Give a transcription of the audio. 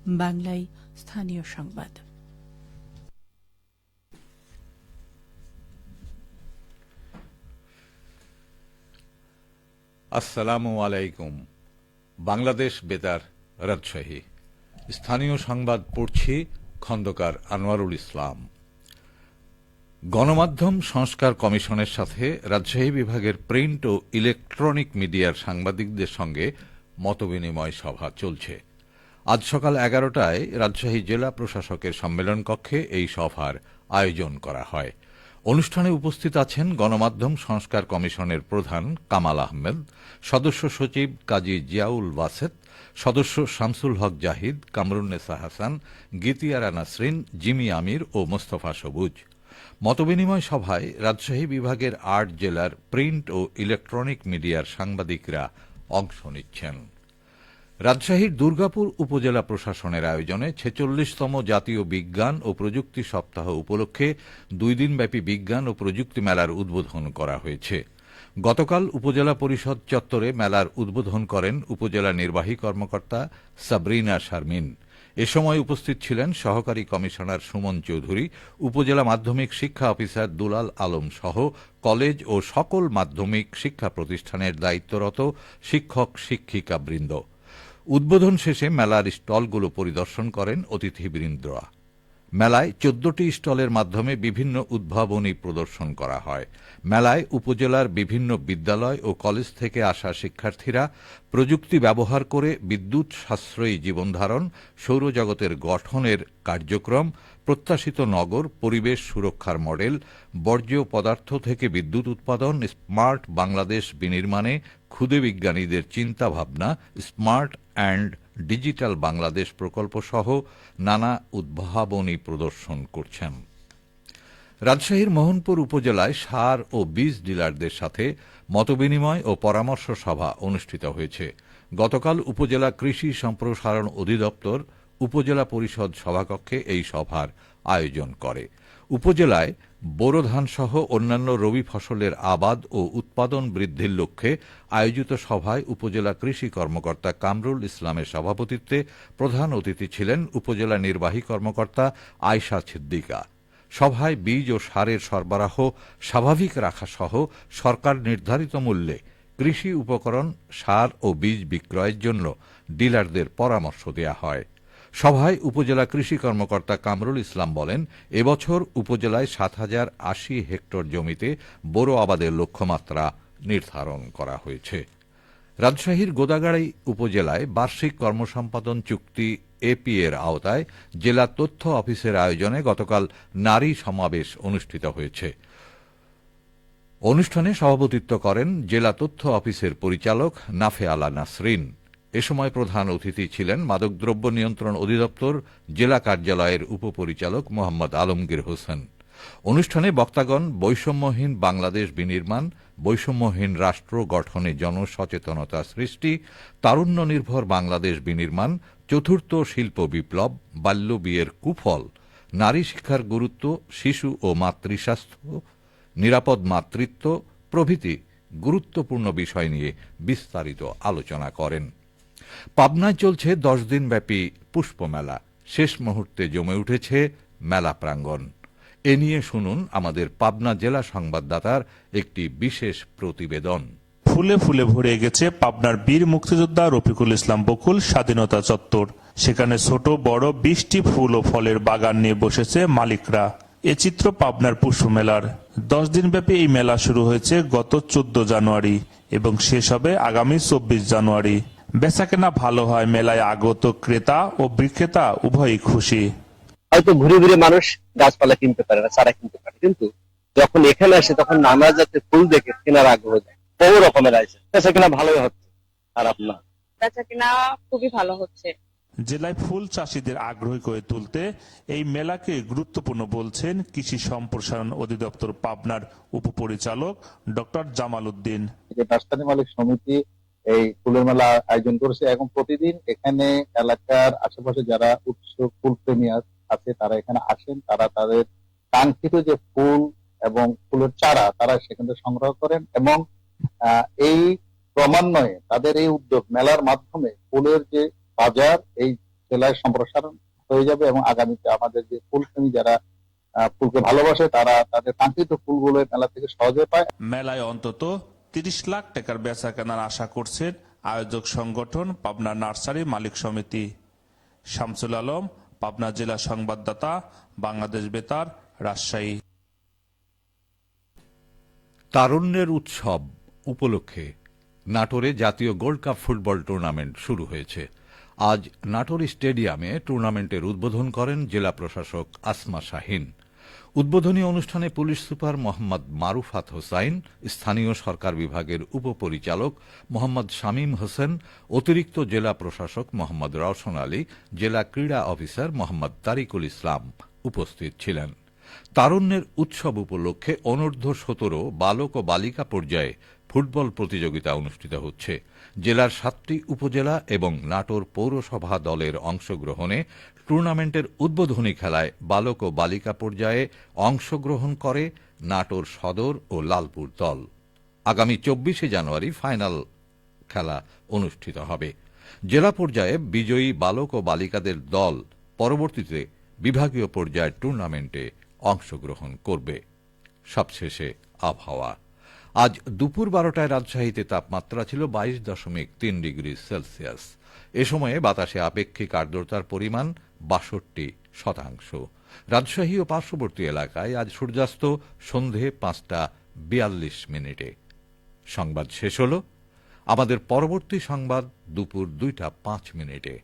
বাংলায় স্থানীয় সংবাদ। আসসালামু আলাইকুম। বাংলাদেশ বেতার, রাজশাহী। স্থানীয় সংবাদ পড়ছি খন্দকার আনোয়ারুল ইসলাম। গণমাধ্যম সংস্কার কমিশনের সাথে রাজশাহী বিভাগের প্রিন্ট ও ইলেকট্রনিক মিডিয়ার সাংবাদিকদের সঙ্গে মতবিনিময় সভা চলছে। আজ সকাল 11টায় রাজশাহী জেলা প্রশাসকের সম্মেলন কক্ষে এই সভার আয়োজন করা হয়। অনুষ্ঠানে উপস্থিত আছেন গণমাধ্যম সংস্কার কমিশনের প্রধান কামাল আহমেদ, সদস্য সচিব কাজী জিয়াউল ওয়াসেদ, সদস্য শামসুল হক জাহিদ, কামরুন্নেসা হাসান, গীতিয়ারা নাসরিন, জিমি আমির ও মোস্তফা সবুজ। মতবিনিময় সভায় রাজশাহী বিভাগের ৮ জেলার প্রিন্ট ও ইলেকট্রনিক মিডিয়ার সাংবাদিকরা অংশ নিচ্ছেন। রাজশাহীর দুর্গাপুর উপজেলা প্রশাসনের আয়োজনে ৪৬তম জাতীয় বিজ্ঞান ও প্রযুক্তি সপ্তাহ উপলক্ষে ২ দিনব্যাপী বিজ্ঞান ও প্রযুক্তি মেলার উদ্বোধন করা হয়েছে। গতকাল উপজেলা পরিষদ চত্বরে মেলার উদ্বোধন করেন উপজেলা নির্বাহী কর্মকর্তা সাবরিনা শারমিন। এ সময় উপস্থিত ছিলেন সহকারী কমিশনার সুমন চৌধুরী, উপজেলা মাধ্যমিক শিক্ষা অফিসার দুলাল আলম সহ কলেজ ও সকল মাধ্যমিক শিক্ষা প্রতিষ্ঠানের দায়িত্বরত শিক্ষক শিক্ষিকাবৃন্দ। উদ্বোধন শেষে মেলার স্টলগুলো পরিদর্শন করেন অতিথিবৃন্দরা। মেলায় ১৪টি স্টলের মাধ্যমে বিভিন্ন উদ্ভাবনী প্রদর্শন করা হয়। মেলায় উপজেলার বিভিন্ন বিদ্যালয় ও কলেজ থেকে আসা শিক্ষার্থীরা প্রযুক্তি ব্যবহার করে বিদ্যুৎ সাশ্রয়ী জীবনধারণ, সৌরজগতের গঠনের কার্যক্রম, প্রত্যাশিত নগর, পরিবেশ সুরক্ষার মডেল, বর্জ্য পদার্থ থেকে বিদ্যুৎ উৎপাদন, স্মার্ট বাংলাদেশ বিনির্মাণে ক্ষুদে বিজ্ঞানীদের চিন্তাভাবনা, স্মার্ট অ্যান্ড ডিজিটাল বাংলাদেশ প্রকল্প সহ নানা উদ্ভাবনী প্রদর্শন করছেন। রাজশাহীর মোহনপুর উপজেলায় সার ও বীজ ডিলারদের সাথে মতবিনিময় ও পরামর্শ সভা অনুষ্ঠিত হয়েছে। গতকাল উপজেলা কৃষি সম্প্রসারণ অধিদপ্তর উপজেলা পরিষদ সভাকক্ষে এই সভার আয়োজন করে। উপজেলায় বোরো ধানসহ অন্যান্য রবি ফসলের আবাদ ও উৎপাদন বৃদ্ধির লক্ষ্যে আয়োজিত সভায় উপজেলা কৃষি কর্মকর্তা কামরুল ইসলামের সভাপতিত্বে প্রধান অতিথি ছিলেন উপজেলা নির্বাহী কর্মকর্তা আয়শা সিদ্দিকা। সভায় বীজ ও সারের সরবরাহ স্বাভাবিক রাখা সহ সরকার নির্ধারিত মূল্যে কৃষি উপকরণ, সার ও বীজ বিক্রয়ের জন্য ডিলারদের পরামর্শ দেয়া হয়। সভায় উপজেলা কৃষি কর্মকর্তা কামরুল ইসলাম বলেন, এবছর উপজেলায় ৭,০৮০ হেক্টর জমিতে বোরো আবাদের লক্ষ্যমাত্রা নির্ধারণ করা হয়েছে। রাজশাহীর গোদাগাড়ী উপজেলায় বার্ষিক কর্মসম্পাদন চুক্তি এপি এর আওতায় জেলা তথ্য অফিসের আয়োজনে গতকাল নারী সমাবেশ অনুষ্ঠিত হয়েছে। অনুষ্ঠানে সভাপতিত্ব করেন জেলা তথ্য অফিসের পরিচালক নাফে আলা নাসরিন। এ সময় প্রধান অতিথি ছিলেন মাদকদ্রব্য নিয়ন্ত্রণ অধিদপ্তর জেলা কার্যালয়ের উপপরিচালক মোহাম্মদ আলমগীর হোসেন। অনুষ্ঠানে বক্তাগণ বৈষম্যহীন বাংলাদেশ বিনির্মাণ, বৈষম্যহীন রাষ্ট্র গঠনে জনসচেতনতা সৃষ্টি, তারুণ্য নির্ভর বাংলাদেশ বিনির্মাণ, চতুর্থ শিল্প বিপ্লব, বাল্য বিয়ের কুফল, নারী শিক্ষার গুরুত্ব, শিশু ও মাতৃস্বাস্থ্য, নিরাপদ মাতৃত্ব প্রভৃতি গুরুত্বপূর্ণ বিষয় নিয়ে বিস্তারিত আলোচনা করেন। পাবনায় চলছে ১০ দিনব্যাপী পুষ্পমেলা। শেষ মুহূর্তে জমে উঠেছে মেলা প্রাঙ্গণ। এ নিয়ে শুনুন আমাদের পাবনা জেলা সংবাদদাতার একটি বিশেষ প্রতিবেদন। ফুলে ফুলে ভরে গেছে পাবনার বীর মুক্তিযোদ্ধা রফিকুল ইসলাম বকুল স্বাধীনতা চত্বর। সেখানে ছোট বড় ২০টি ফুল ও ফলের বাগান নিয়ে বসেছে মালিকরা। এ চিত্র পাবনার পুষ্প মেলার। ১০ দিনব্যাপী এই মেলা শুরু হয়েছে গত ১৪ জানুয়ারি এবং শেষ হবে আগামী ২৪ জানুয়ারি। বেচাকেনা ভালো হয়, মেলায় আগত ক্রেতা ও বিক্রেতা উভয়ই খুশি। হয়তো ঘুরে ঘুরে মানুষ গাছপালা কিনতে পারে না, চারা কিনতে পারে, কিন্তু যখন এখানে আসে তখন নানা জাতের ফুল দেখে কেনার আগ্রহ যায়। বহু রকমের আছে, বেচাকেনা ভালোই হচ্ছে, খারাপ না। বেচাকেনা খুবই ভালো হচ্ছে। জেলায় ফুল চাষীদের আগ্রহী করে তুলতে এই মেলাকে গুরুত্বপূর্ণ বলছেন কৃষি সম্প্রসারণ অধিদপ্তর পাবনার উপপরিচালক ডক্টর জামাল উদ্দিন। নার্সারি মালিক সমিতি এই ফুলের মেলা আয়োজন করেছে এবং প্রতিদিন এখানে এলাকার আশেপাশে যারা উৎসুক ফুল প্রেমী আছে তারা এখানে আসেন, তারা তাদের কাঙ্ক্ষিত যে ফুল এবং ফুলের চারা তারা সেখান থেকে সংগ্রহ করেন এবং এই ক্রমান্বয়ে তাদের এই উদ্যোগ মেলার মাধ্যমে ফুলের যে বাজার এই জেলায় সম্প্রসারণ হয়ে যাবে এবং আগামীতে আমাদের যে ফুলপ্রেমী যারা ফুলকে ভালোবাসে তারা তাদের কাঙ্ক্ষিত ফুলগুলো এই মেলা থেকে সহজে পায়। মেলায় অন্তত 30 লাখ টাকার বেচা কেনার আশা করছেন আয়োজক সংগঠন পাবনা নার্সারি মালিক সমিতি। শামসুল আলম, পাবনা জেলা সংবাদদাতা, বাংলাদেশ বেতার, রাজশাহী। তারুণ্যের উৎসব উপলক্ষে নাটোরে জাতীয় গোল্ড কাপ ফুটবল টুর্নামেন্ট শুরু হয়েছে। আজ নাটোর স্টেডিয়ামে টুর্নামেন্টের উদ্বোধন করেন জেলা প্রশাসক আসমা শাহীন। উদ্বোধনী অনুষ্ঠানে পুলিশ সুপার মোহাম্মদ মারুফাত হোসাইন, স্থানীয় সরকার বিভাগের উপপরিচালক মোহাম্মদ শামীম হোসেন, অতিরিক্ত জেলা প্রশাসক মোহাম্মদ রওশন আলী, জেলা ক্রীড়া অফিসার মোহাম্মদ তারিকুল ইসলাম উপস্থিত ছিলেন। তারুণ্যের উৎসব উপলক্ষে অনূর্ধ্ব 17 বালক ও বালিকা পর্যায়ে ফুটবল প্রতিযোগিতা অনুষ্ঠিত হচ্ছে। জেলার 7টি উপজেলা এবং নাটোর পৌরসভা দলের অংশগ্রহণে টুর্নামেন্টের উদ্বোধনী খেলায় বালক ও বালিকা পর্যায়ে অংশগ্রহণ করে নাটোর সদর ও লালপুর দল। আগামী 24 জানুয়ারি ফাইনাল খেলা অনুষ্ঠিত হবে। জেলা পর্যায়ে বিজয়ী বালক ও বালিকাদের দল পরবর্তীতে বিভাগীয় পর্যায়ের টুর্নামেন্টে অংশগ্রহণ করবে। সবশেষে আবহাওয়া। আজ দুপুর 12টায় রাজশাহীতে তাপমাত্রা ছিল 22.3 ডিগ্রি সেলসিয়াস। এ সময়ে বাতাসে আপেক্ষিক আর্দ্রতার পরিমাণ 62%। রাজশাহী ও পার্শ্ববর্তী এলাকায় আজ সূর্যাস্ত সন্ধে 5:42। সংবাদ শেষ হল। আমাদের পরবর্তী সংবাদ দুপুর 2:05।